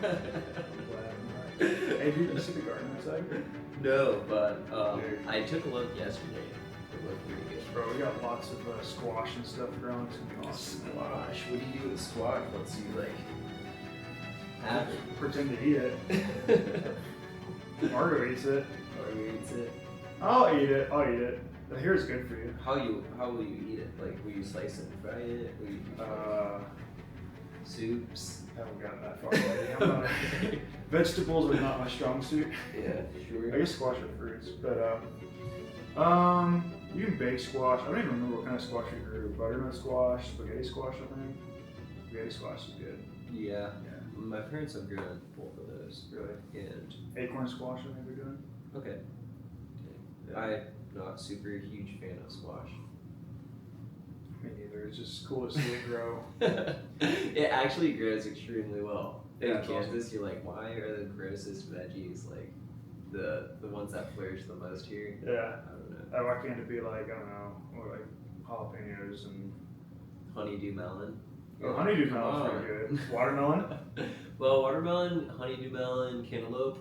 Hey, dude, you see the garden outside? No, but Dude. I took a look yesterday. It looked pretty good. Bro, we got lots of squash and stuff growing. It's gonna be awesome. Squash. What do you do with squash once you like have it? Pretend to eat it. Margo eats it. Or you eat it? I'll eat it. I'll eat it. I hear it's good for you. How will you eat it? Like, will you slice it and fry it? Will you do soups? Haven't gotten that far yet. I'm not vegetables are not my strong suit. Yeah, sure. I guess squash are fruits, but you can bake squash. I don't even remember what kind of squash we grew. Butternut squash, spaghetti squash, I think. Spaghetti squash is good. Yeah. Yeah. My parents have grown both of those. Really. And Acorn squash, I think we're good. okay. Yeah. I'm not super huge fan of squash. Me neither. It's just cool to see it grow. It actually grows extremely well. In Yeah, it's Kansas, you're like, why are the grossest veggies like the ones that flourish the most here? Yeah. I don't know. Why can't it be like, I don't know, or like jalapenos and Honeydew melon. oh, honeydew melon's pretty good. Watermelon? Well, watermelon, honeydew melon, cantaloupe,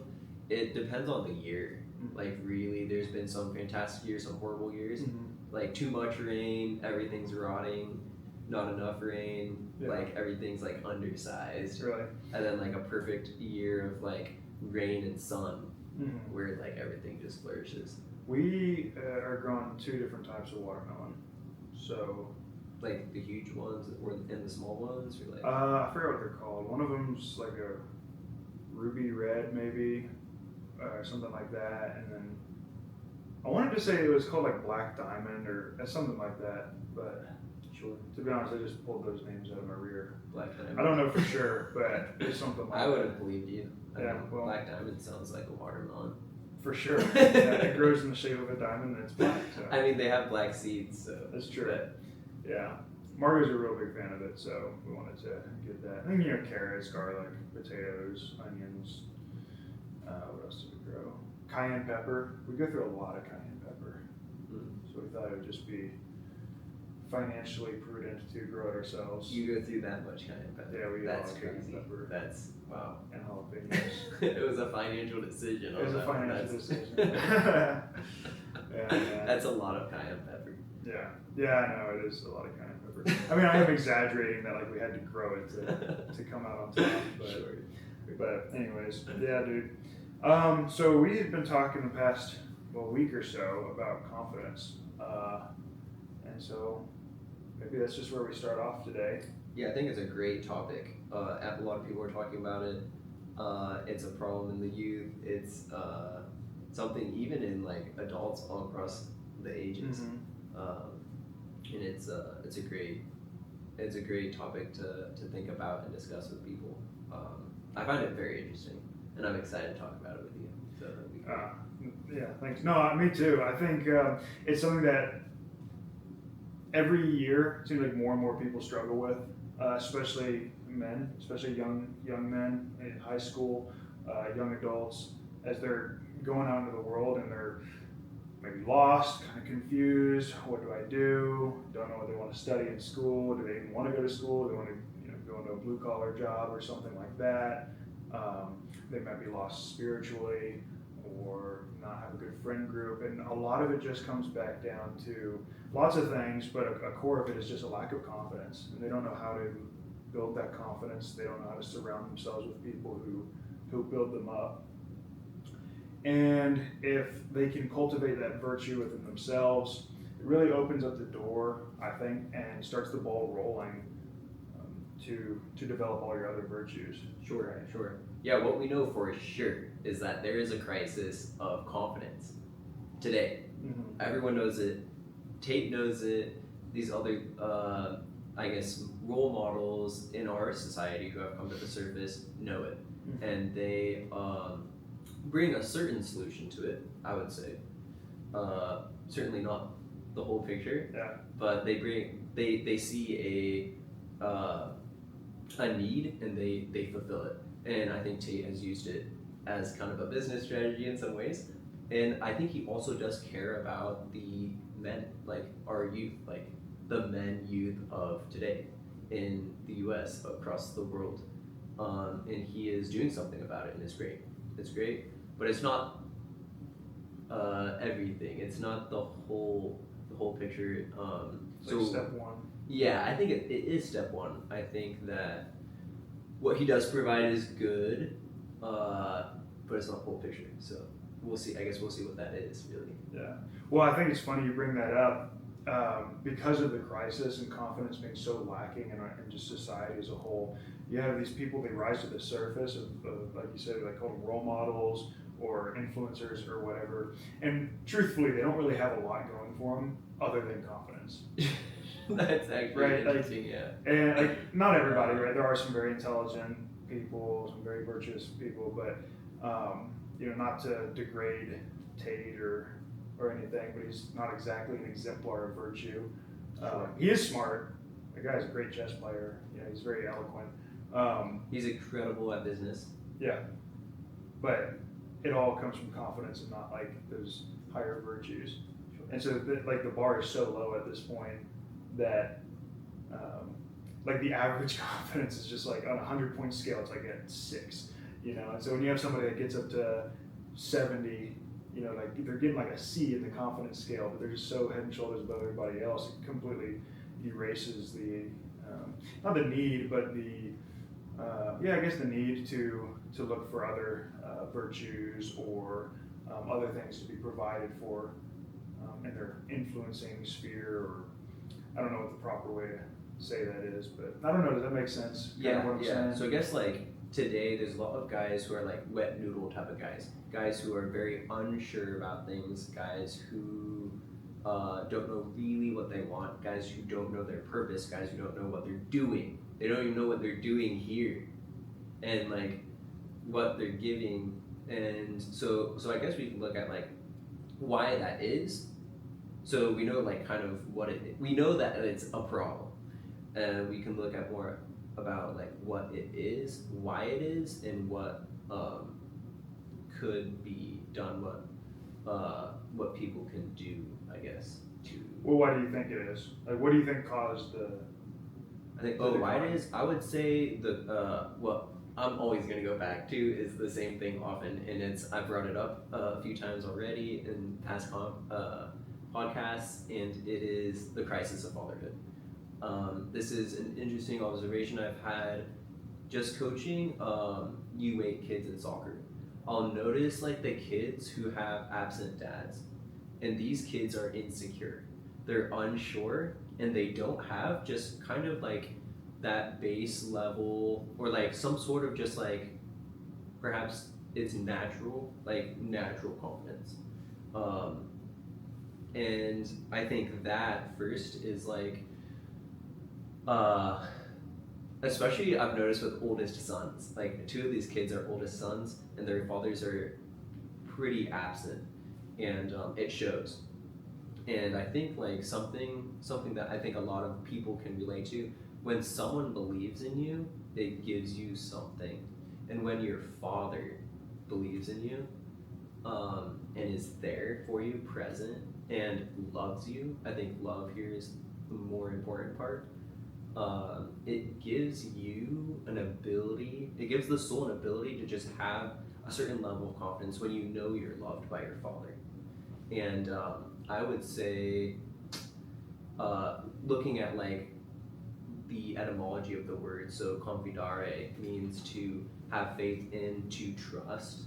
it depends on the year. Like, really, there's been some fantastic years, some horrible years. Like, too much rain, everything's rotting. Not enough rain, Yeah. like, everything's, like, undersized. Really? And then, like, a perfect year of, like, rain and sun, Mm-hmm. where, like, everything just flourishes. We are growing 2 different types of watermelon. So, Like, the huge ones, and the small ones, or, like... I forget what they're called. One of them's like a ruby red, maybe, or something like that. And then I wanted to say it was called like Black Diamond or something like that. But Sure. to be honest, I just pulled those names out of my rear. Black Diamond. I don't know for sure, but it's something like I would that. have believed you. I Yeah, mean, well- Black Diamond sounds like a watermelon. For sure. Yeah, it grows in the shape of a diamond and it's black. So. I mean, they have black seeds, so... That's true. but- Yeah. Margo's a real big fan of it, so we wanted to get that. And you know, carrots, garlic, potatoes, onions. What else did we grow? Cayenne pepper. We go through a lot of cayenne pepper. So we thought it would just be financially prudent to grow it ourselves. You go through that much cayenne pepper. Yeah, we That's all cayenne crazy. pepper. That's wow. And jalapenos. It was a financial decision. It was on a that one. financial That's- decision. Yeah. That's a lot of cayenne pepper. Yeah, I know, it is a lot of cayenne pepper. I mean, I am exaggerating that, like, we had to grow it to come out on top, but, Sure. but anyways, yeah, dude. So we had been talking the past, week or so about confidence, and so maybe that's just where we start off today. Yeah, I think it's a great topic. A lot of people are talking about it. It's a problem in the youth. It's something even in like adults all across the ages. And it's a great topic to think about and discuss with people. I find it very interesting, and I'm excited to talk about it with you. So that'd be great. Yeah, thanks. No, me too. I think it's something that every year it seems like more and more people struggle with, especially men, especially young men in high school, young adults, as they're going out into the world and they're maybe lost, kind of confused. What do I do? Don't know what they want to study in school. Do they even want to go to school? Do they want to go into a blue collar job or something like that? They might be lost spiritually or not have a good friend group. And a lot of it just comes back down to lots of things, but a core of it is just a lack of confidence. And they don't know how to build that confidence. They don't know how to surround themselves with people who build them up. And if they can cultivate that virtue within themselves, it really opens up the door, I think, and starts the ball rolling to develop all your other virtues. Sure. Yeah, what we know for sure is that there is a crisis of confidence today. Mm-hmm. Everyone knows it. Tate knows it. These other, I guess, role models in our society who have come to the surface know it, Mm-hmm. and they bring a certain solution to it. I would say, certainly not the whole picture, Yeah. but they see a need and they fulfill it. And I think Tate has used it as kind of a business strategy in some ways. And I think he also does care about the men, like our youth, like the youth of today in the US, across the world. and he is doing something about it, and it's great. It's great, but it's not everything. It's not the whole picture. It's like step one. Yeah, I think it is step one. I think that what he does provide is good, but it's not the whole picture. So we'll see. I guess we'll see what that is really. Yeah. Well, I think it's funny you bring that up because of the crisis and confidence being so lacking in just society as a whole. You have these people, they rise to the surface of like you said, like called role models or influencers or whatever. And truthfully, they don't really have a lot going for them other than confidence. That's actually right? interesting, yeah. And like, not everybody, right? There are some very intelligent people, some very virtuous people, but not to degrade Tate or anything, but he's not exactly an exemplar of virtue. He is smart. The guy's a great chess player. He's very eloquent. He's incredible at business. Yeah, but it all comes from confidence and not like those higher virtues. And so the bar is so low at this point that like the average confidence is just like on a 100-point scale, it's like at 6. And so when you have somebody that gets up to 70, like they're getting like a C in the confidence scale, but they're just so head and shoulders above everybody else, it completely erases the not the need, but the I guess the need to look for other virtues or other things to be provided for in their influencing sphere, or I don't know what the proper way to say that is, but I don't know. Does that make sense? Yeah. So I guess like today there's a lot of guys who are like wet noodle type of guys who are very unsure about things, guys who don't know really what they want, guys who don't know their purpose, guys who don't know what they're doing. They don't even know what they're doing here and like what they're giving. And so I guess we can look at like why that is. So we know like kind of we know that it's a problem, and we can look at more about like what it is, why it is, and what could be done, what people can do, I guess, to. Well, why do you think it is? Like, what do you think caused the? I think why it is. I would say what I'm always gonna go back to is the same thing often, and I brought it up a few times already in past podcasts, and it is the crisis of fatherhood. This is an interesting observation I've had just coaching U8 kids in soccer. I'll notice like the kids who have absent dads, and these kids are insecure. They're unsure, and they don't have just kind of like that base level or like some sort of just like perhaps it's natural confidence. And I think that first is like especially I've noticed with oldest sons, like 2 of these kids are oldest sons and their fathers are pretty absent, and it shows. And I think like something that I think a lot of people can relate to, when someone believes in you, it gives you something. And when your father believes in you and is there for you, present, and loves you, I think love here is the more important part. It gives you it gives the soul an ability to just have a certain level of confidence when you know you're loved by your father. And I would say, looking at like the etymology of the word, so confidare means to have faith in, to trust.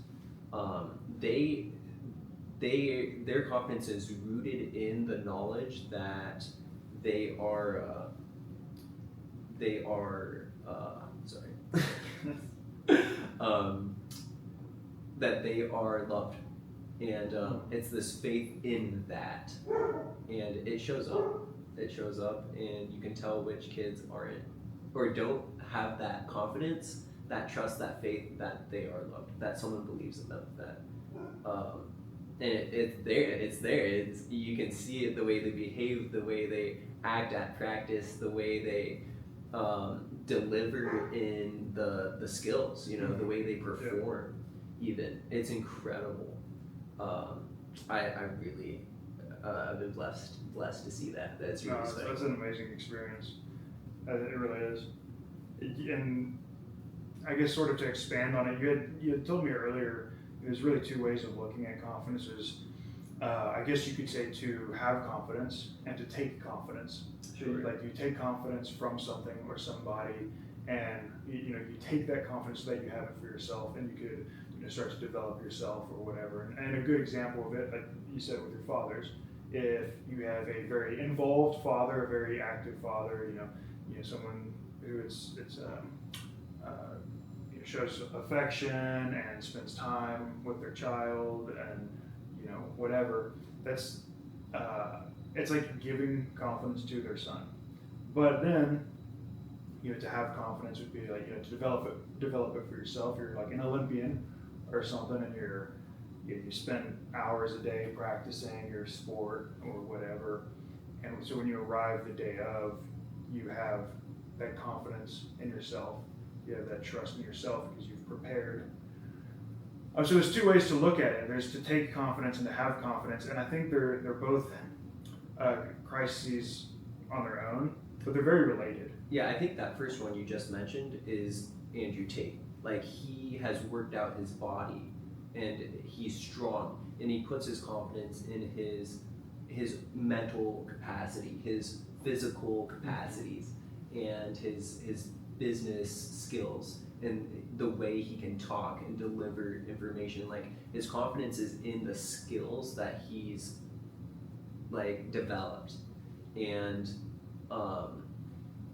Their confidence is rooted in the knowledge that they are that they are loved, and it's this faith in that, and it shows up. And you can tell which kids aren't or don't have that confidence, that trust, that faith that they are loved, that someone believes in them, that and it's there. You can see it, the way they behave, the way they act at practice, the way they deliver in the skills, the way they perform. Even it's incredible. I really I've been blessed to see that. That's really special. That's an amazing experience. It really is. And I guess sort of to expand on it, you had told me earlier there's really two ways of looking at confidence. There's I guess you could say to have confidence and to take confidence. Sure. Like you take confidence from something or somebody, and you take that confidence that you have it for yourself, and you could start to develop yourself or whatever. And a good example of it, like you said with your fathers, if you have a very involved father, a very active father, someone who shows affection and spends time with their child and whatever. That's it's like giving confidence to their son. But then to have confidence would be like to develop it for yourself. You're like an Olympian or something, and you spend hours a day practicing your sport or whatever, and so when you arrive the day of, you have that confidence in yourself, you have that trust in yourself because you've prepared. So there's two ways to look at it. There's to take confidence and to have confidence, and I think they're both crises on their own, but they're very related. Yeah, I think that first one you just mentioned is Andrew Tate. Like, he has worked out his body, and he's strong, and he puts his confidence in his mental capacity, his physical capacities, and his business skills, and the way he can talk and deliver information. Like, his confidence is in the skills that he's like developed, and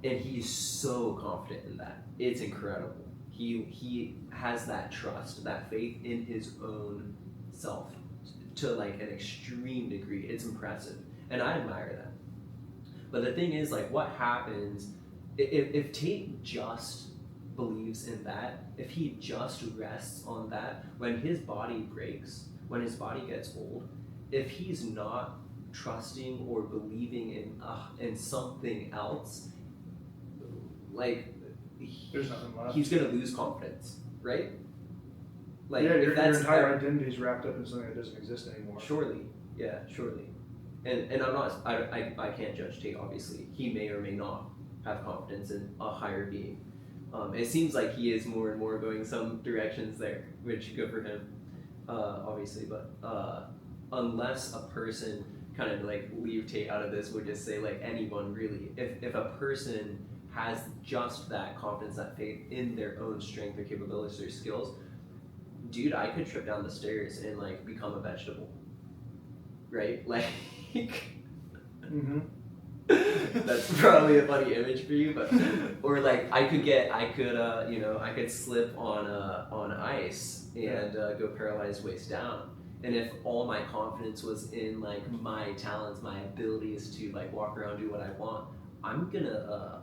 he's so confident in that. It's incredible. He has that trust, that faith in his own self to like an extreme degree. It's impressive, and I admire that. But the thing is, like, what happens if Tate just believes in that, if he just rests on that, when his body breaks, when his body gets old, if he's not trusting or believing in something else, like, there's nothing left. He's gonna lose confidence, right? Like, yeah, your entire identity identity is wrapped up in something that doesn't exist anymore. Surely, yeah, surely. And I'm not, I can't judge Tate, obviously. He may or may not have confidence in a higher being. It seems like he is more and more going some directions there, which good for him, obviously. But unless a person, kind of like leave Tate out of this, would just say like anyone really, if a person has just that confidence, that faith in their own strength, their capabilities, their skills, dude, I could trip down the stairs and like become a vegetable, right? Like, mm-hmm. That's probably a funny image for you, but or like I could slip on ice and go paralyzed waist down. And if all my confidence was in like my talents, my abilities to like walk around, do what I want, I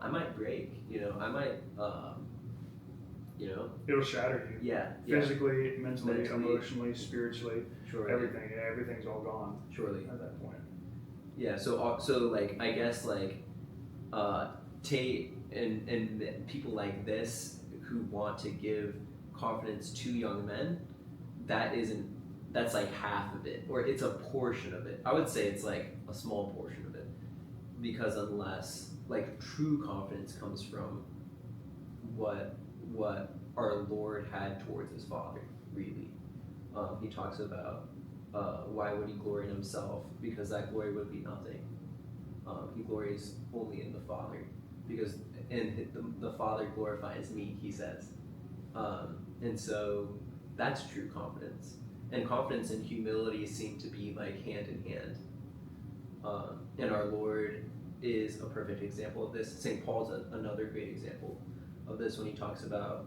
might break. I might. It'll shatter you. Yeah. Physically, mentally, emotionally, spiritually. Sure. Everything. Yeah, everything's all gone. Surely. At that point. Yeah. So like I guess like Tate and people like this who want to give confidence to young men, that's like half of it, or it's a portion of it. I would say it's like a small portion of it, because unless like true confidence comes from what our Lord had towards his Father, really. He talks about why would he glory in himself, because that glory would be nothing. He glories only in the Father, because the Father glorifies me, he says. And so that's true confidence. And confidence and humility seem to be like hand in hand. And our Lord is a perfect example of this. St. Paul's another great example of this when he talks about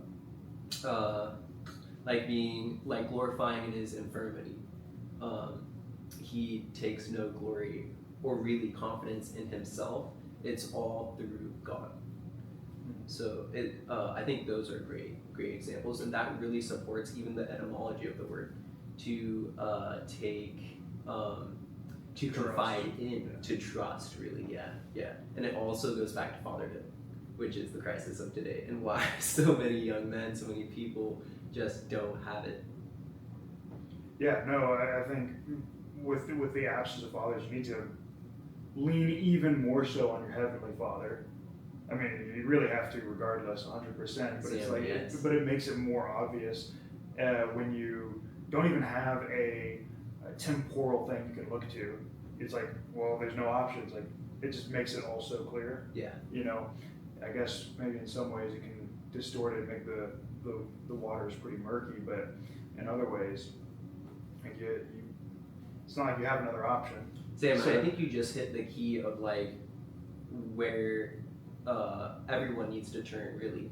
like being like glorifying in his infirmity. He takes no glory or really confidence in himself. It's all through God. So I think those are great examples, and that really supports even the etymology of the word, to to confide in, to trust, really. Yeah. And it also goes back to fatherhood, which is the crisis of today, and why so many young men, so many people just don't have it. Yeah, no, I think with the absence of fathers, you need to lean even more so on your Heavenly Father, I mean, you really have to regardless 100%, but it's Same, like, yes. but it makes it more obvious when you don't even have a temporal thing you can look to. It's like, well, there's no options. Like, it just makes it all so clear. Yeah. You know, I guess maybe in some ways it can distort it, make the waters pretty murky, but in other ways, like it's not like you have another option. Sam, So- I think you just hit the key of like where everyone needs to turn. Really,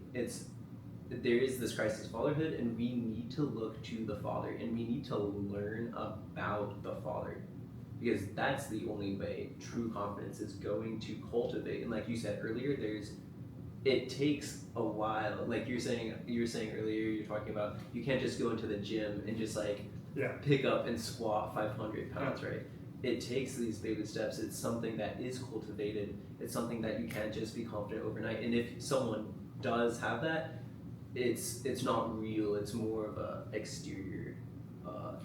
there is this crisis of fatherhood, and we need to look to the father, and we need to learn about the father, because that's the only way true confidence is going to cultivate. And like you said earlier, it takes a while. Like you were saying earlier, you're talking about you can't just go into the gym and just like Yeah. pick up and squat 500 pounds, right? It takes these baby steps. It's something that is cultivated. It's something that you can't just be confident overnight. And if someone does have that, it's not real. It's more of a exterior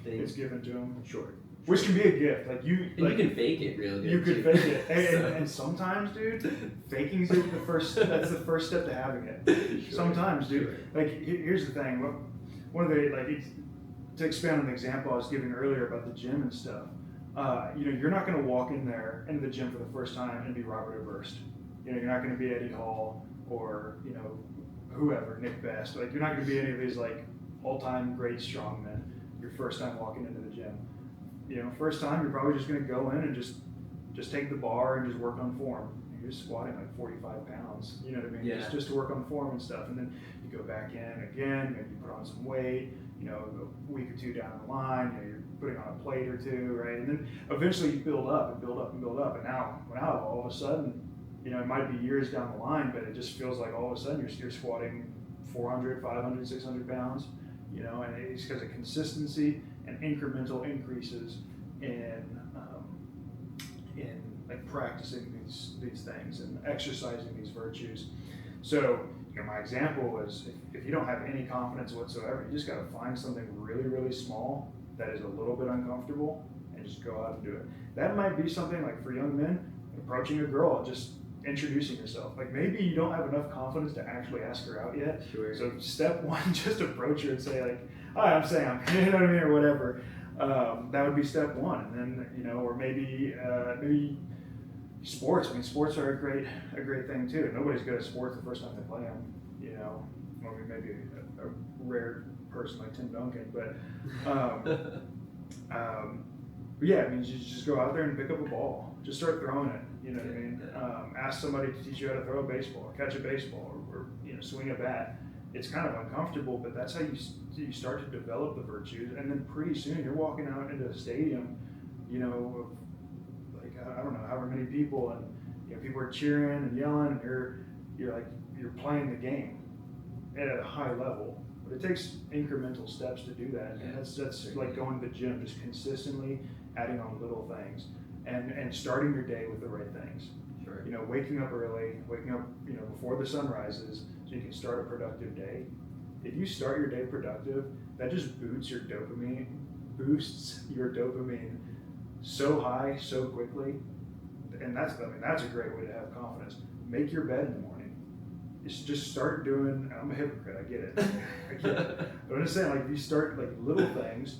thing. It's given to them, Sure. which can be a gift. Like you, And like, you can fake it real good. you could too. fake it, and, So- and sometimes, dude, faking's the first. That's the first step to having it. Sure, Sometimes, dude. sure. Like here's the thing. One of the to expand on the example I was giving earlier about the gym and stuff. You're not going to walk in there into the gym for the first time and be Robert Oberst. You're not going to be Eddie Hall or whoever, Nick Best. Like you're not going to be any of these like all-time great strongmen. Your first time walking into the gym. First time you're probably just going to go in and just take the bar and just work on form. You're just squatting like 45 pounds. You know what I mean? Yeah. Just to work on form and stuff, and then you go back in again. Maybe you put on some weight. A week or two down the line, you're putting on a plate or two, right? And then eventually you build up and build up and build up. And now all of a sudden, it might be years down the line, but it just feels like all of a sudden you're squatting 400, 500, 600 pounds, and it's because of consistency and incremental increases in like practicing these things and exercising these virtues. So, my example was if you don't have any confidence whatsoever, you just got to find something really, really small that is a little bit uncomfortable and just go out and do it. That might be something like for young men, approaching a girl, just introducing yourself. Like maybe you don't have enough confidence to actually ask her out yet. Sure. So step one, just approach her and say like, "Hi, I'm Sam," you know what I mean, or whatever. That would be step one, and then or maybe sports. I mean, sports are a great thing too. Nobody's good at sports the first time they play them. Well, maybe a rare person like Tim Duncan, but yeah, I mean, you just go out there and pick up a ball. Just start throwing it. You know what I mean? Ask somebody to teach you how to throw a baseball, or catch a baseball, or swing a bat. It's kind of uncomfortable, but that's how you start to develop the virtues, and then pretty soon you're walking out into a stadium, of like I don't know however many people, and people are cheering and yelling, and you're playing the game at a high level. But it takes incremental steps to do that, and that's like going to the gym, just consistently adding on little things, and starting your day with the right things. Sure. Waking up early, waking up before the sun rises, so you can start a productive day. If you start your day productive, that just boosts your dopamine so high so quickly, and that's a great way to have confidence. Make your bed in the morning. Just start doing. I'm a hypocrite. I get it. But I'm just saying, like, if you start like little things,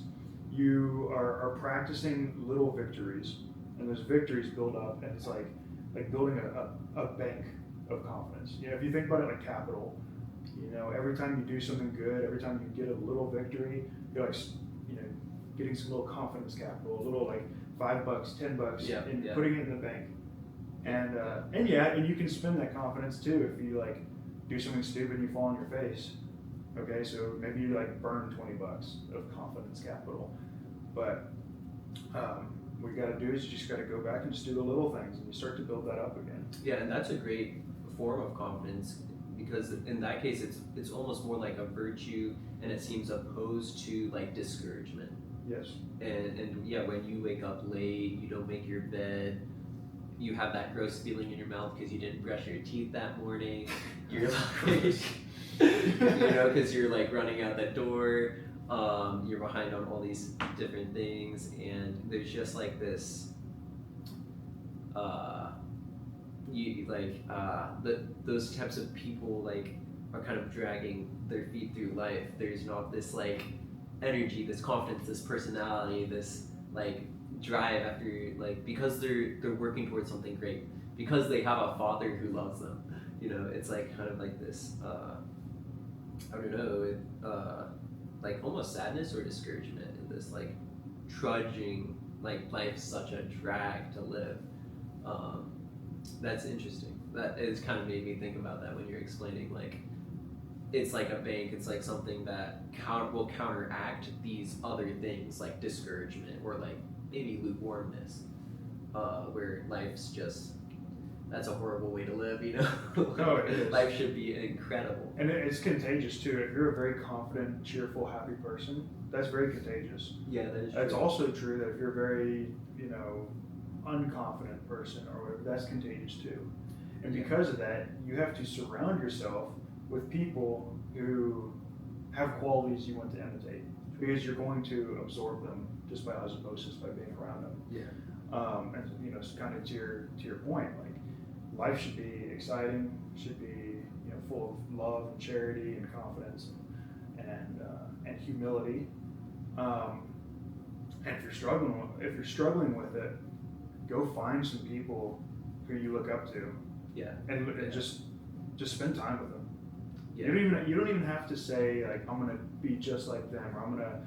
you are practicing little victories, and those victories build up, and it's like building a bank of confidence. If you think about it like capital, every time you do something good, every time you get a little victory, you're like, getting some little confidence capital, a little like $5, $10, and putting it in the bank. And you can spend that confidence too if you like do something stupid and you fall on your face. Okay, so maybe you like burn $20 of confidence capital, but what you got to do is you just got to go back and just do the little things, and you start to build that up again. Yeah, and that's a great form of confidence, because in that case it's almost more like a virtue, and it seems opposed to like discouragement. Yes. And yeah, when you wake up late, you don't make your bed, you have that gross feeling in your mouth because you didn't brush your teeth that morning. You're like, because you're like running out that door. You're behind on all these different things, and there's just like this you like those types of people like are kind of dragging their feet through life. There's not this like energy, this confidence, this personality, this like drive after like because they're working towards something great because they have a father who loves them. You know, it's like kind of like this. I don't know, like almost sadness or discouragement in this like trudging, like life's such a drag to live. That's interesting. That is kind of made me think about that when you're explaining like it's like a bank. It's like something that will counteract these other things like discouragement or like maybe lukewarmness, where life's just that's a horrible way to live, you know? No, it is. Life should be incredible. And it's contagious too. If you're a very confident, cheerful, happy person, that's very contagious. Yeah, that is true. It's also true that if you're a very, unconfident person or whatever, that's contagious too. And because of that, you have to surround yourself with people who have qualities you want to imitate because you're going to absorb them just by osmosis by being around them. Yeah. And it's kind of to your point, like life should be exciting, should be full of love and charity and confidence and humility. And if you're struggling with it, go find some people who you look up to. Yeah. And just spend time with them. Yeah. You don't even have to say like I'm gonna be just like them or I'm gonna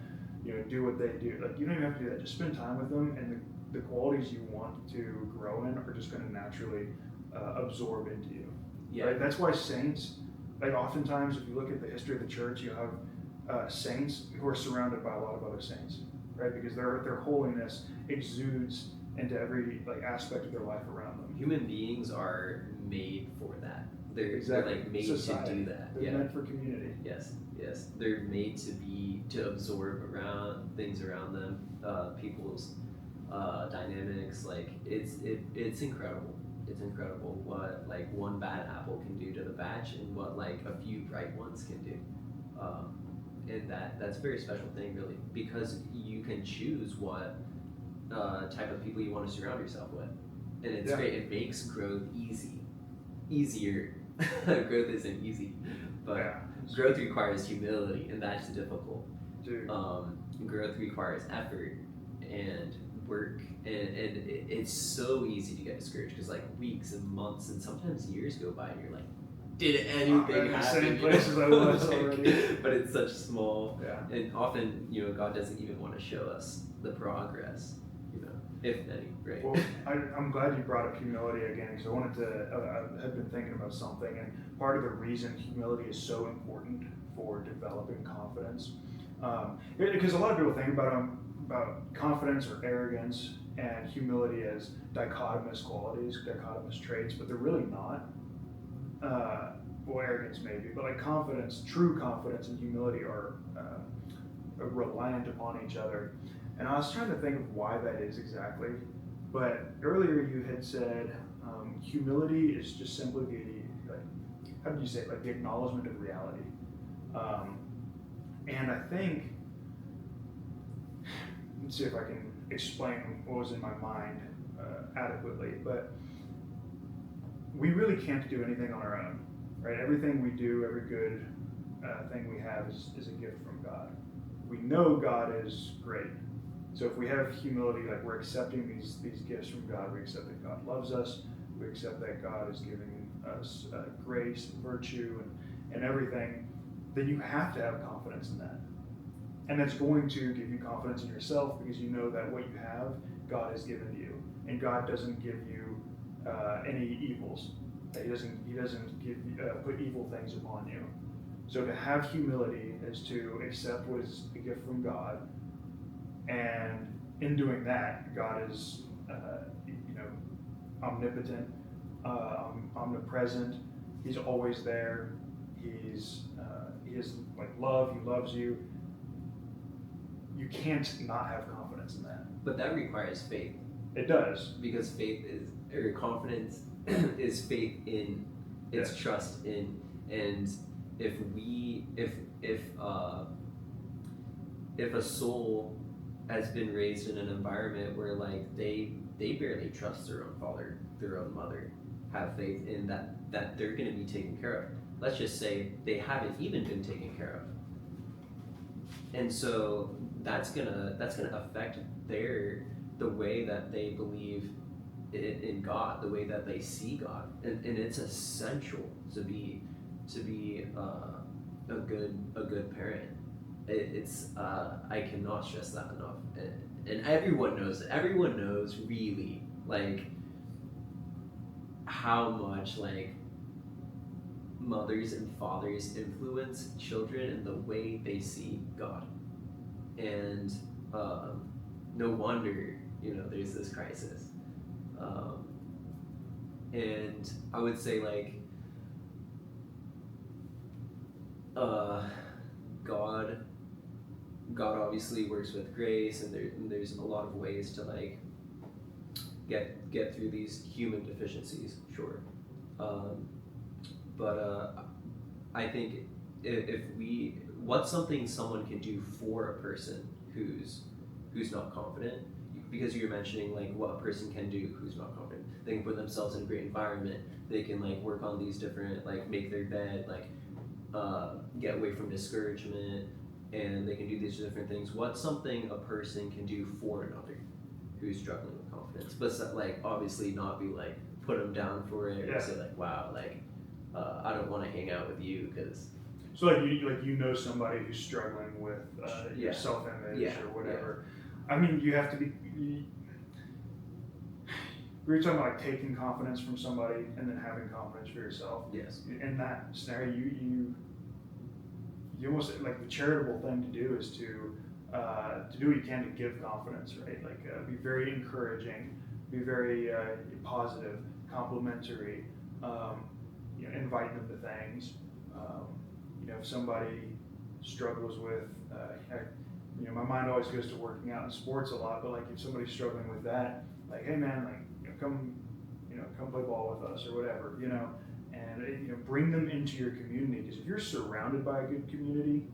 do what they do. Like you don't even have to do that. Just spend time with them, and the qualities you want to grow in are just going to naturally absorb into you. Yeah. Right? That's why saints, like oftentimes if you look at the history of the church, you have saints who are surrounded by a lot of other saints, right? Because their holiness exudes into every like aspect of their life around them. Human beings are made for that. They're like made Society. to do that. They're meant for community. Yes. They're made to absorb around things around them, people's dynamics. Like it's incredible. It's incredible what like one bad apple can do to the batch and what like a few bright ones can do. And that's a very special thing really, because you can choose what type of people you want to surround yourself with. And it's great. It makes growth easier. Growth isn't easy, but growth requires humility, and that's difficult. Dude. Growth requires effort and work, and it's so easy to get discouraged because like weeks and months and sometimes years go by and you're like, did anything happen? Same places I was already. But it's such small, Yeah. and often God doesn't even want to show us the progress, if any, right? Well, I'm glad you brought up humility again, because I wanted to. I had been thinking about something, and part of the reason humility is so important for developing confidence, because a lot of people think about confidence or arrogance and humility as dichotomous qualities, dichotomous traits, but they're really not. Well, arrogance maybe, but like confidence, true confidence and humility are reliant upon each other. And I was trying to think of why that is exactly, but earlier you had said humility is just simply how did you say it? Like the acknowledgement of reality. And I think, let's see if I can explain what was in my mind adequately, but we really can't do anything on our own, right? Everything we do, every good thing we have is a gift from God. We know God is great. So if we have humility, like we're accepting these gifts from God, we accept that God loves us, we accept that God is giving us grace and virtue and everything, then you have to have confidence in that. And that's going to give you confidence in yourself because you know that what you have, God has given to you. And God doesn't give you any evils. He doesn't give put evil things upon you. So to have humility is to accept what is a gift from God. And in doing that, God is, omnipotent, omnipresent. He's always there. He is like love. He loves you. You can't not have confidence in that. But that requires faith. It does. Because confidence is faith in, it's trust in, and if a soul has been raised in an environment where like they barely trust their own father, their own mother, have faith in that they're going to be taken care of. Let's just say they haven't even been taken care of, and so that's gonna affect the way that they believe in God, the way that they see God, and it's essential to be a good parent. It's I cannot stress that enough, and everyone knows it. Everyone knows really like how much like mothers and fathers influence children in the way they see God, and no wonder there's this crisis. And I would say like God obviously works with grace, and there's a lot of ways to like get through these human deficiencies, sure. But I think if what's something someone can do for a person who's not confident, because you're mentioning like what a person can do who's not confident. They can put themselves in a great environment. They can like work on these different, like make their bed, like get away from discouragement, and they can do these different things. What's something a person can do for another who's struggling with confidence? But like obviously not be like put them down for it, or say like, wow, like I don't want to hang out with you because. So like you know somebody who's struggling with your self-image or whatever. Yeah. I mean, you have to be. We were talking about like taking confidence from somebody and then having confidence for yourself. Yes. In that scenario, you almost like the charitable thing to do is to do what you can to give confidence, right? Like be very encouraging, be very positive, complimentary, invite them to things. If somebody struggles with, my mind always goes to working out in sports a lot, but like if somebody's struggling with that, like, hey man, like come play ball with us or whatever, and bring them into your community, because if you're surrounded by a good community,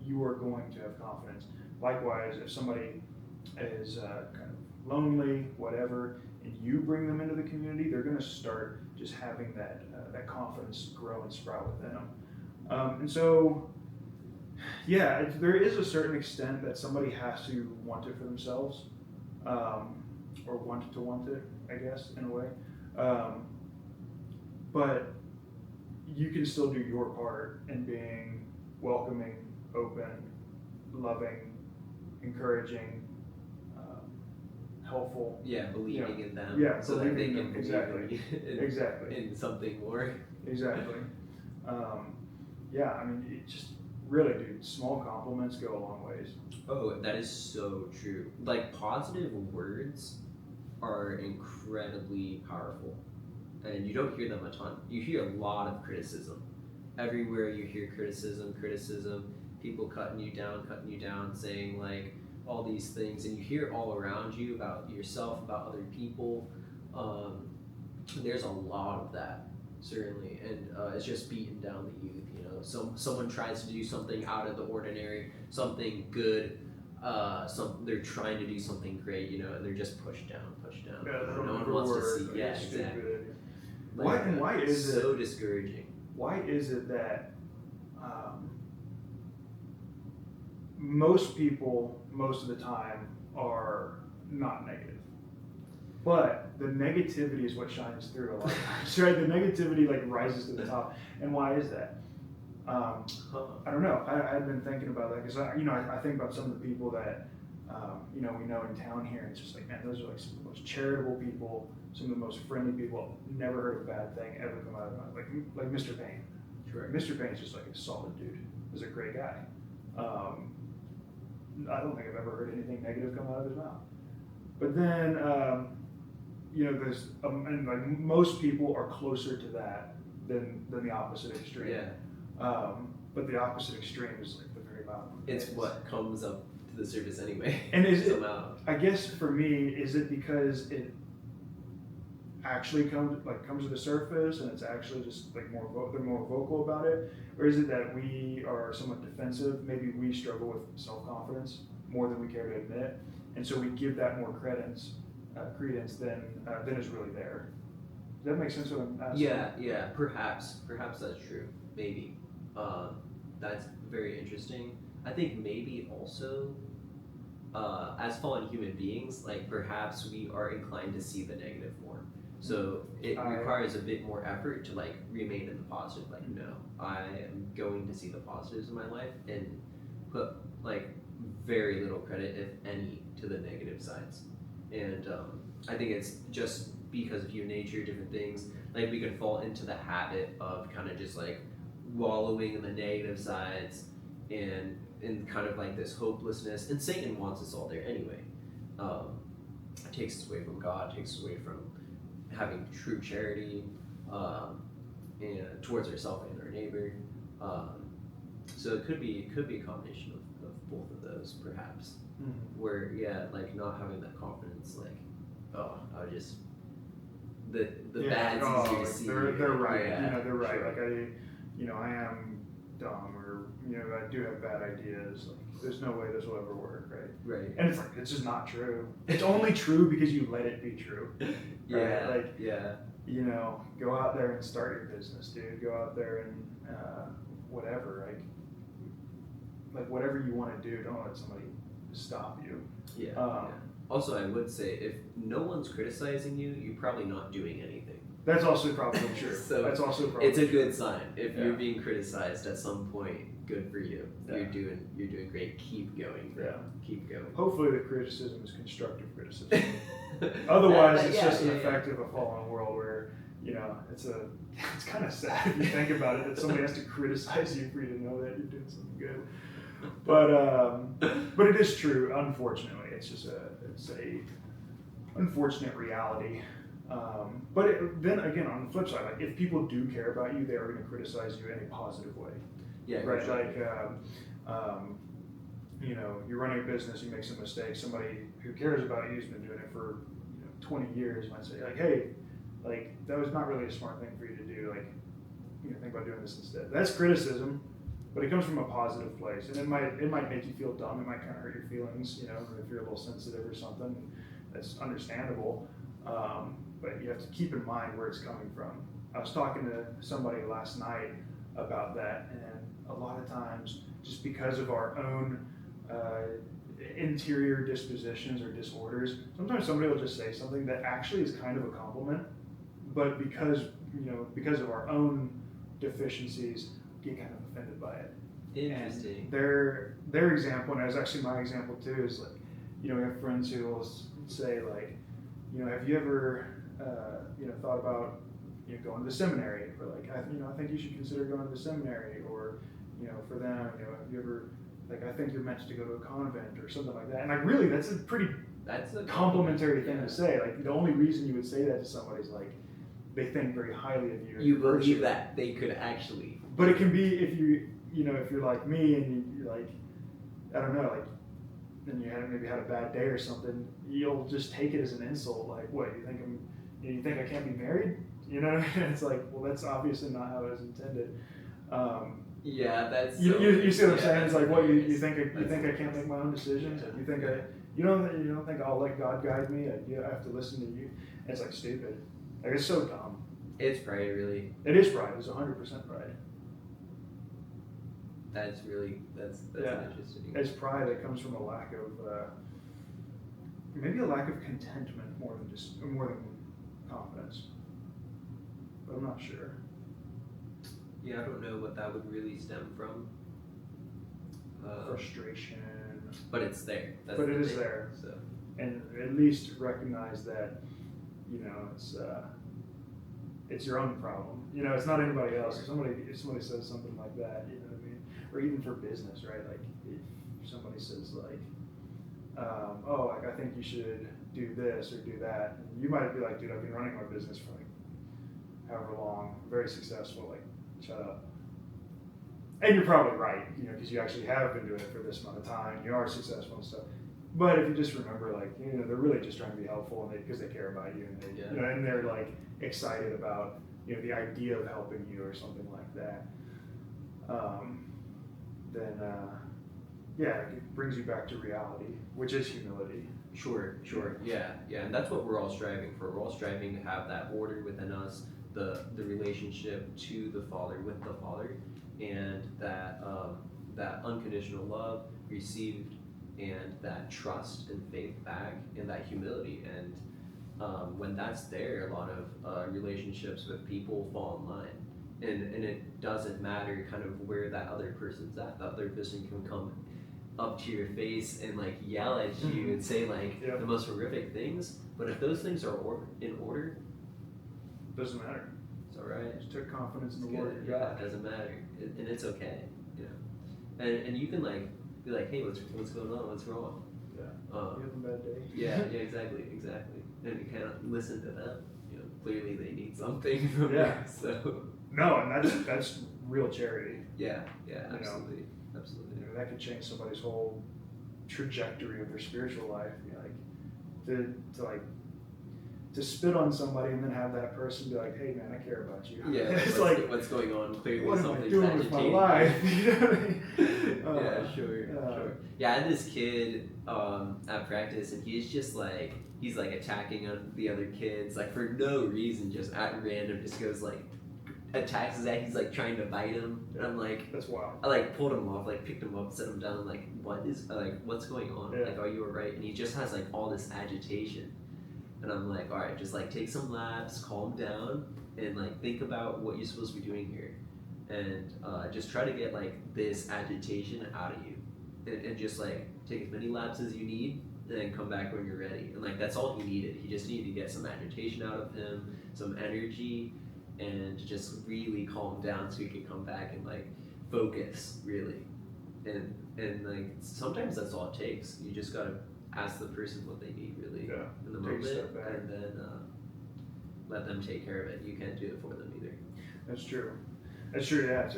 you are going to have confidence. Likewise, if somebody is kind of lonely, whatever, and you bring them into the community, they're going to start just having that confidence grow and sprout within them. And so, yeah, there is a certain extent that somebody has to want it for themselves, or want it, I guess, in a way. But you can still do your part in being welcoming, open, loving, encouraging, helpful. Yeah, believing in them. Yeah, so that they can exactly. in something more. Exactly. Yeah, I mean, it just really, dude, small compliments go a long ways. Oh, that is so true. Like, positive words are incredibly powerful, and you don't hear them a ton. You hear a lot of criticism. Everywhere you hear criticism, people cutting you down, saying like all these things, and you hear all around you about yourself, about other people. There's a lot of that, certainly, and it's just beating down the youth. Someone tries to do something out of the ordinary, something good. They're trying to do something great, and they're just pushed down. Yeah, no one wants to see. Yeah, exactly. Why is it so discouraging? Why is it that most people, most of the time, are not negative, but the negativity is what shines through a lot of times, right? The negativity like rises to the top, and why is that? I don't know. I had been thinking about that because I think about some of the people that we know in town here, and it's just like, man, those are like some of the most charitable people, some of the most friendly people. Never heard a bad thing ever come out of them. Like Mr. Payne. Sure. Mr. Payne's just like a solid dude. He's a great guy. I don't think I've ever heard anything negative come out of his mouth. But then, there's and like most people are closer to that than the opposite extreme. Yeah. But the opposite extreme is like the very bottom. It's what comes up to the surface anyway. And is it? Somehow. I guess for me, is it because it actually comes to the surface and it's actually just like they're more vocal about it, or is it that we are somewhat defensive? Maybe we struggle with self-confidence more than we care to admit, and so we give that more credence than is really there. that make sense what I'm asking? Yeah, perhaps that's true. Maybe. That's very interesting. I think maybe also, as fallen human beings, like perhaps we are inclined to see the negative more. So it requires a bit more effort to like remain in the positive. Like, no, I am going to see the positives in my life and put like very little credit, if any, to the negative sides. And I think it's just because of human nature, different things. Like we can fall into the habit of kind of just like wallowing in the negative sides and in kind of like this hopelessness. And Satan wants us all there anyway. It takes us away from God, takes us away from having true charity and towards ourselves and our neighbor. So it could be a combination of both of those, perhaps. Where like not having that confidence, like I just the bad's easier to see. They're right. Yeah, They're right. sure. Like I am dumb, or I do have bad ideas. Like there's no way this will ever work, right? Right. And it's like it's just not true. It's only true because you let it be true. Yeah. Right? Like yeah. Go out there and start your business, dude. Go out there and whatever. Like whatever you want to do, don't let somebody stop you. Yeah. Also, I would say if no one's criticizing you, you're probably not doing anything. That's also probably true. So that's also probably it's a true. good sign. If you're being criticized at some point, good for you. Yeah. You're doing great. Keep going. Yeah. Keep going. Hopefully the criticism is constructive criticism. Otherwise, it's just an effect of a fallen world where it's kind of sad if you think about it that somebody has to criticize you for you to know that you're doing something good. But it is true. Unfortunately, it's a unfortunate reality. But then again, on the flip side, like if people do care about you, they are going to criticize you in a positive way. Yeah. Right. Sure. Like you're running a business, you make some mistakes. Somebody who cares about you has been doing it for 20 years might say like, hey, like that was not really a smart thing for you to do. Like, think about doing this instead. That's criticism, but it comes from a positive place, and it might make you feel dumb. It might kind of hurt your feelings, if you're a little sensitive or something. That's understandable, but you have to keep in mind where it's coming from. I was talking to somebody last night about that, and a lot of times, just because of our own interior dispositions or disorders, sometimes somebody will just say something that actually is kind of a compliment, but because of our own deficiencies, get kind of offended by it. Interesting. And their example, and it was actually my example too, is like, we have friends who will say like, have you ever thought about going to the seminary, or like I think you should consider going to the seminary, or for them, have you ever, like, I think you're meant to go to a convent or something like that. And like really, that's a complimentary thing to say. Like the only reason you would say that to somebody is like they think very highly of you. You believe that they could actually. But it can be if you're like me and you're like, I don't know, like, and you maybe had a bad day or something, you'll just take it as an insult. Like, what, you think I can't be married? It's like, well, that's obviously not how it was intended. Yeah, that's. You see what I'm saying? It's like, what, you think I can't make my own decisions? Yeah. You think you don't think I'll let God guide me? I have to listen to you. And it's like stupid. Like it's so dumb. It's pride, really. It is pride. It's 100% pride. That's interesting. It's pride that comes from a lack of maybe a lack of contentment more than confidence. But I'm not sure. Yeah, I don't know what that would really stem from. Frustration. But it's there. That's but it is thing. there. So. And at least recognize that, it's your own problem. It's not anybody else. If somebody says something like that, you know what I mean? Or even for business, right? Like if somebody says like, like I think you should do this or do that, and you might be like, dude, I've been running my business for like however long, very successful. Like, shut up. And you're probably right, because you actually have been doing it for this amount of time. You are successful and stuff. But if you just remember, like, they're really just trying to be helpful, and because they care about you, and they, and they're like excited about, the idea of helping you or something like that. Then it brings you back to reality, which is humility. Sure, yeah, and that's what we're all striving for. We're all striving to have that order within us, the relationship to the Father with the Father, and that unconditional love received, and that trust and faith back, and that humility. And when that's there, a lot of relationships with people fall in line. And it doesn't matter kind of where that other person's at. That other person can come up to your face and like yell at you and say like Yep. the most horrific things, but if those things are in order, Doesn't matter. it's all right. Just take confidence in It's the word good. of Yeah, God. it doesn't matter, and it's okay, you know. And you can like be like, hey, what's going on? What's wrong? Yeah. Um, You have a bad day. yeah, exactly. And you kind of listen to them. You know, clearly they need something from Yeah. you. So No, and that's real charity. yeah, know. absolutely. You know, that could change somebody's whole trajectory of their spiritual life. You know, like to spit on somebody and then have that person be like, "Hey, man, I care about you." Yeah, it's what's going on? Clearly what am I something's doing with my agitating life? you. You know what I mean? Yeah, sure. Yeah, I had this kid at practice, and he's like attacking the other kids, like for no reason, just at random, just goes like attacks Zach. He's like trying to bite him, and I'm like, That's wild. I like pulled him off, like picked him up, set him down. I'm like, what's going on? Yeah. Like, are you alright? And he just has like all this agitation, and I'm like, all right, just like take some laps, calm down, and like think about what you're supposed to be doing here, and just try to get like this agitation out of you, and just like take as many laps as you need, and then come back when you're ready. And like that's all he needed. He just needed to get some agitation out of him, some energy, and to just really calm down so he could come back and like focus really. And like sometimes that's all it takes. You just gotta ask the person what they need really in the Take a moment, step back. and then let them take care of it. You can't do it for them either. That's true. That's true. Yeah.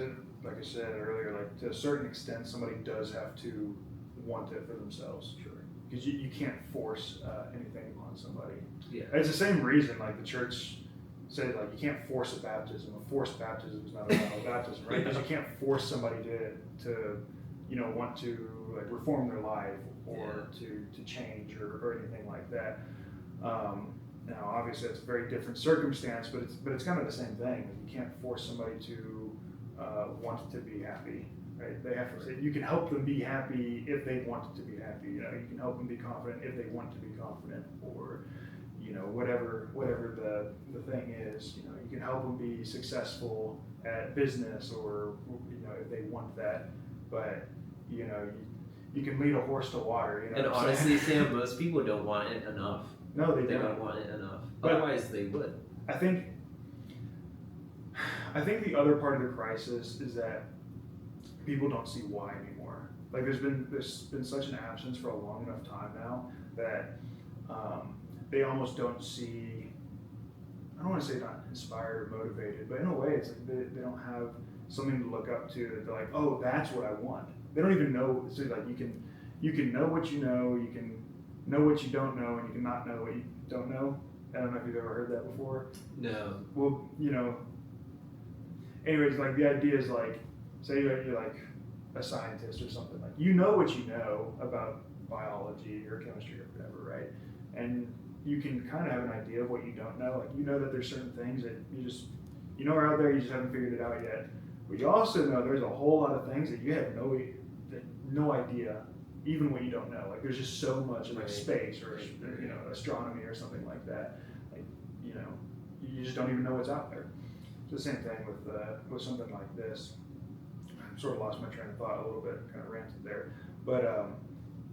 Like I said earlier, like to a certain extent, somebody does have to want it for themselves. Sure. Because you can't force anything upon somebody. Yeah. It's the same reason, like the church said, like you can't force a baptism. A forced baptism is not a valid baptism, right? Because you can't force somebody to want to like reform their life or to change or anything like that. Now, obviously, it's a very different circumstance, but it's kind of the same thing. You can't force somebody to want to be happy. Right? They have to. You can help them be happy if they want to be happy. You know, you can help them be confident if they want to be confident, or whatever the thing is. You know, you can help them be successful at business, or if they want that. But you can lead a horse to water. And honestly, Sam, most people don't want it enough. No, they don't don't want it enough. But otherwise, they would. I think the other part of the crisis is that people don't see why anymore. Like there's been such an absence for a long enough time now that they almost don't see. I don't want to say not inspired or motivated, but in a way, it's like they don't have something to look up to that they're like, oh, that's what I want. They don't even know. So like you can know what you know, you can know what you don't know, and you can not know what you don't know. I don't know if you've ever heard that before. No. Well, anyways, like the idea is like, say you're like a scientist or something, like you know what you know about biology or chemistry or whatever, right? And you can kind of have an idea of what you don't know. Like you know that there's certain things that you are out there, you just haven't figured it out yet. But you also know there's a whole lot of things that you have no idea, even what you don't know. Like there's just so much in like space or astronomy or something like that. Like you just don't even know what's out there. It's the same thing with something like this. I sort of lost my train of thought a little bit, kind of ranted there. But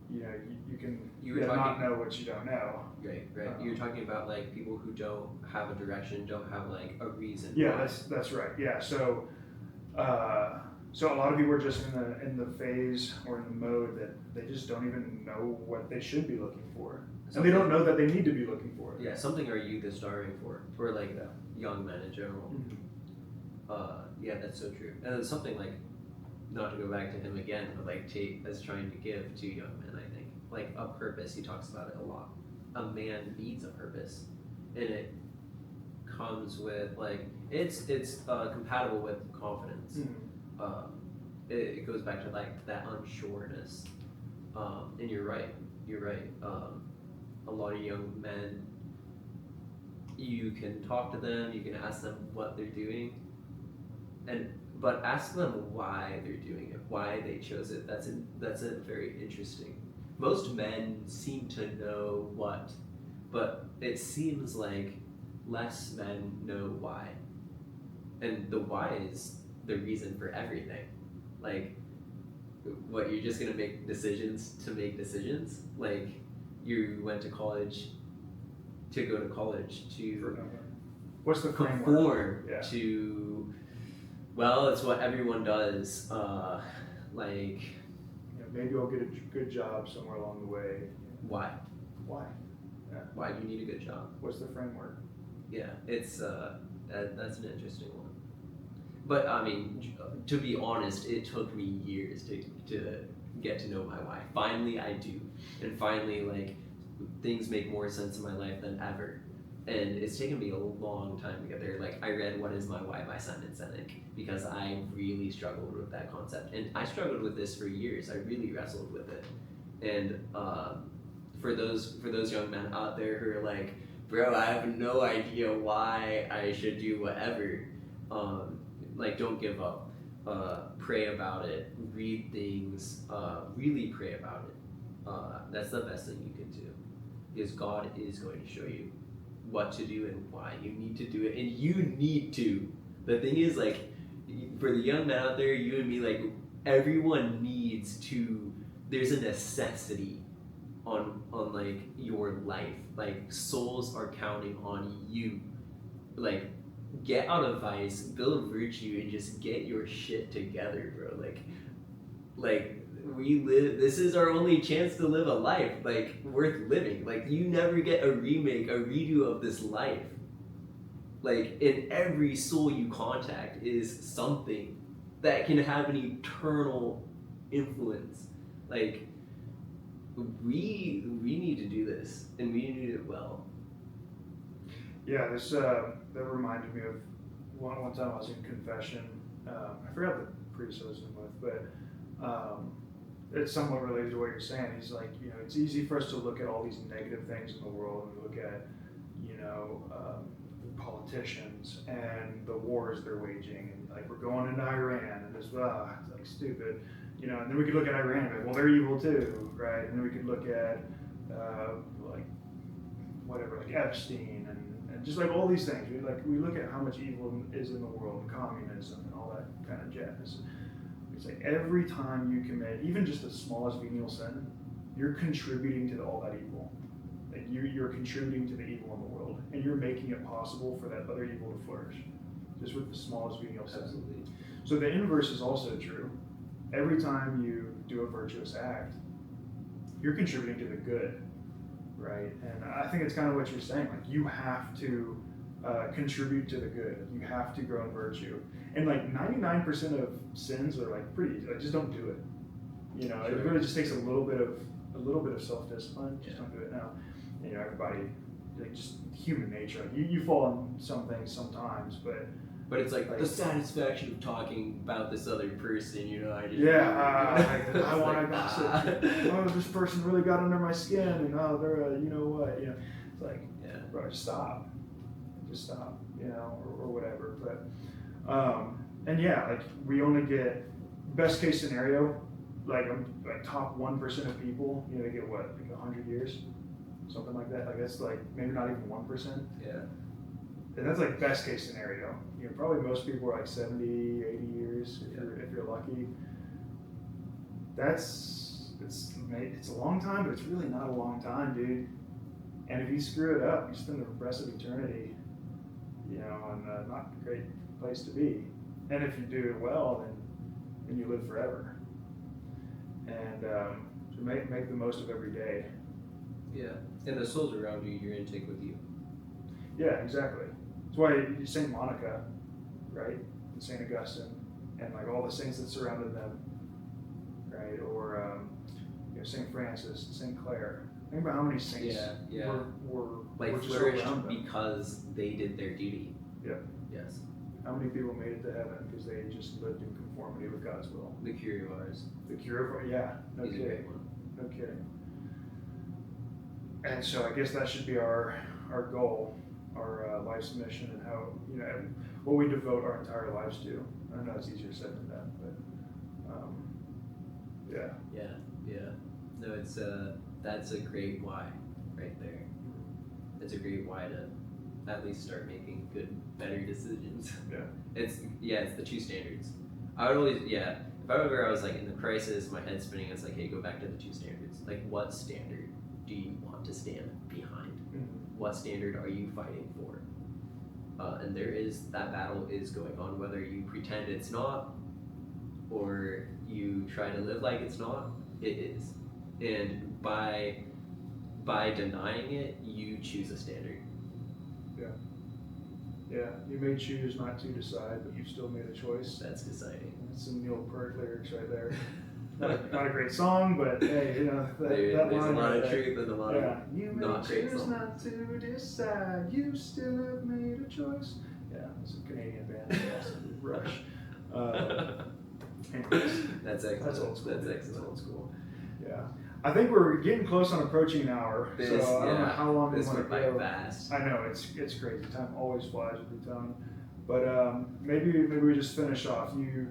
you can not know what you don't know. Right. You were talking about like people who don't have a direction, don't have like a reason. Yeah, that's right. Yeah, so a lot of people are just in the phase or in the mode that they just don't even know what they should be looking for, and they don't know that they need to be looking for it. Yeah, something our youth is starving for like young men in general. Mm-hmm. Yeah, that's so true. And it's something like, not to go back to him again, but like Tate is trying to give to young men, I think. Like a purpose, he talks about it a lot. A man needs a purpose. And it comes with like, it's compatible with confidence. Mm-hmm. it goes back to like that unsureness. And you're right. You're right. A lot of young men, you can talk to them, you can ask them what they're doing, but ask them why they're doing it, why they chose it. That's a very interesting. Most men seem to know what, but it seems like less men know why, and the why is the reason for everything. Like, what, you're just gonna make decisions to make decisions? Like, you went to college to go to college to What's the framework? conform Yeah. to, well, it's what everyone does. Like, Maybe I'll get a good job somewhere along the way. why? Why? Why do you need a good job? What's the framework? Yeah, it's that's an interesting one. But I mean, to be honest, it took me years to get to know my why. Finally, I do, and finally, like, things make more sense in my life than ever. And it's taken me a long time to get there. Like, I read "What Is My Why" by Simon Sinek because I really struggled with that concept, and I struggled with this for years. I really wrestled with it. And for those young men out there who are like, bro, I have no idea why I should do whatever. Like, don't give up. Pray about it. Read things. Really pray about it. That's the best thing you can do, because God is going to show you what to do and why you need to do it, and you need to. The thing is, like, for the young men out there, you and me, like, everyone needs to. There's a necessity on like your life. Like, souls are counting on you. Like, get out of vice, build virtue, and just get your shit together, bro. Like we live. This is our only chance to live a life, like, worth living. Like, you never get a remake, a redo of this life. Like, in every soul you contact is something that can have an eternal influence. Like, we need to do this, and we need to do it well. Yeah, this that reminded me of one time I was in confession. I forgot the priest I was in with, but it's somewhat related to what you're saying. He's like, it's easy for us to look at all these negative things in the world, and we look at, politicians and the wars they're waging, and like, we're going into Iran, and this, it's like stupid, and then we could look at Iran and be like, well, they're evil too, right? And then we could look at like whatever, like Epstein and just like all these things. We look at how much evil is in the world, communism and all that kind of jazz. It's like every time you commit even just the smallest venial sin, you're contributing to all that evil. Like, you're contributing to the evil in the world, and you're making it possible for that other evil to flourish, just with the smallest venial sin. Absolutely. So the inverse is also true. Every time you do a virtuous act, you're contributing to the good, right? And I think it's kind of what you're saying. Like, you have to contribute to the good. You have to grow in virtue. And like 99% of sins are like pretty. Like, just don't do it. Sure. It really just takes a little bit of self-discipline. Just don't do it now. Everybody, like, just human nature. Like, you fall on some things sometimes, but it's like the satisfaction of talking about this other person, I just I want to gossip. Oh, this person really got under my skin, and they're it's like, bro, just stop, or whatever. But and yeah, like, we only get best case scenario, like top 1% of people, they get what, like 100 years, something like that. Like, that's like maybe not even 1%. Yeah. And that's like best case scenario. Probably most people are like 70, 80 years if you're lucky. It's a long time, but it's really not a long time, dude. And if you screw it up, you spend the rest of eternity, and not a great place to be. And if you do it well, then you live forever. And so make the most of every day. Yeah, and the souls around you, you're in take with you. Yeah, exactly. That's why Saint Monica, right, and Saint Augustine, and like all the saints that surrounded them, right, or Saint Francis, Saint Clare. Think about how many saints were like just flourished around them. because they did their duty. Yeah. Yes. How many people made it to heaven because they just lived in conformity with God's will. The Cure of ours. The cure of, yeah, no He's a kidding, great one. no kidding. And so I guess that should be our goal, our life's mission, and how, you know, and what we devote our entire lives to. I know it's easier said than done, but yeah. Yeah. No, it's that's a great why right there. It's a great why to at least start making good, better decisions. Yeah. It's the two standards. I would always if I remember I was like in the crisis, my head spinning, it's like, hey, go back to the two standards. Like, what standard do you want to stand behind? Mm-hmm. What standard are you fighting for? And that battle is going on, whether you pretend it's not or you try to live like it's not, it is. And by denying it, you choose a standard. Yeah, you may choose not to decide, but you still made a choice. That's deciding. That's some Neil Peart lyrics right there. Not a great song, but hey, you know, There's that a line lot right of there. truth and a lot Yeah, of you may not great choose songs. not to decide, you still have made a choice. Yeah, it's a Canadian band, awesome. Rush. Anyways, That's excellent. That's old school. That's That's excellent. old school. Yeah, I think we're getting close on approaching an hour, so I don't know how long we This want to went by go. fast. I know it's crazy. Time always flies with your tongue, but maybe we just finish off. You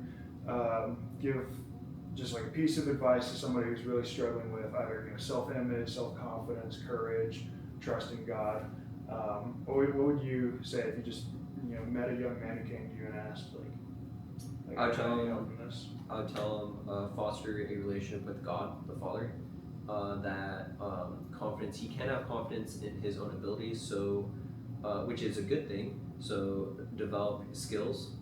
give just like a piece of advice to somebody who's really struggling with either self-image, self-confidence, courage, trusting God. What would you say if you just met a young man who came to you and asked like I'd how tell can you him- help in this? I would tell him foster a relationship with God, the Father. That confidence, he can have confidence in his own abilities, so which is a good thing. So develop skills,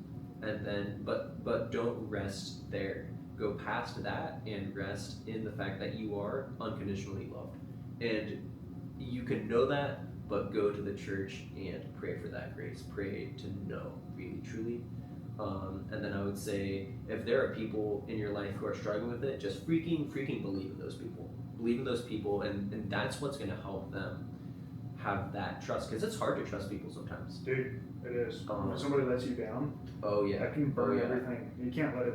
and then but don't rest there. Go past that and rest in the fact that you are unconditionally loved, and you can know that. But go to the church and pray for that grace. Pray to know really truly. And then I would say, if there are people in your life who are struggling with it, just freaking believe in those people. Believe in those people, and that's what's going to help them have that trust. Because it's hard to trust people sometimes. Dude, it is. When somebody lets you down, Oh yeah. that can burn yeah. everything. You can't let it.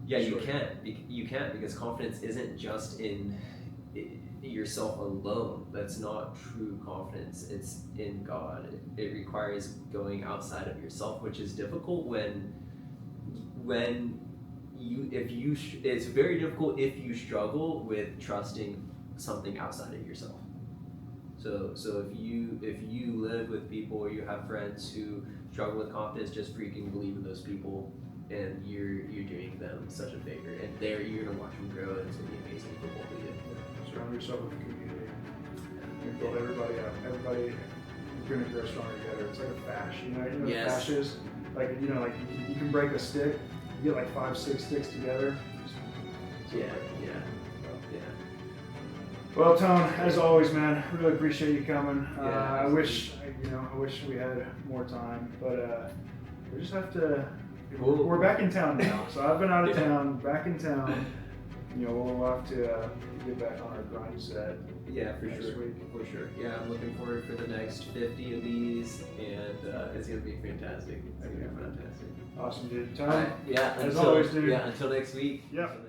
Yeah, you Sure. can't. You can't, because confidence isn't just in yourself alone. That's not true confidence. It's in God. It requires going outside of yourself, which is difficult it's very difficult if you struggle with trusting something outside of yourself. So if you live with people or you have friends who struggle with confidence, just freaking believe in those people, and you're doing them such a favor, and you're gonna watch them grow, and it's gonna be amazing for both of you. Surround yourself with a community. You build everybody up. Everybody, you're gonna grow stronger together. It's like a fash, what Yes. a fash is? Like you can break a stick. You get like 5-6 sticks together. Yeah. Well, Tone, as always, man, really appreciate you coming. Yeah, I wish we had more time, but we just have to. Cool. We're back in town now, so I've been out of town, back in town. We'll have to get back on our grind set. Yeah, for next sure. week. For sure. Yeah, I'm looking forward for the next 50 of these, and it's gonna be fantastic. It's gonna be fantastic. Awesome, dude. All Tone, right. Yeah. as always, dude. Yeah. Until next week. Yep. Until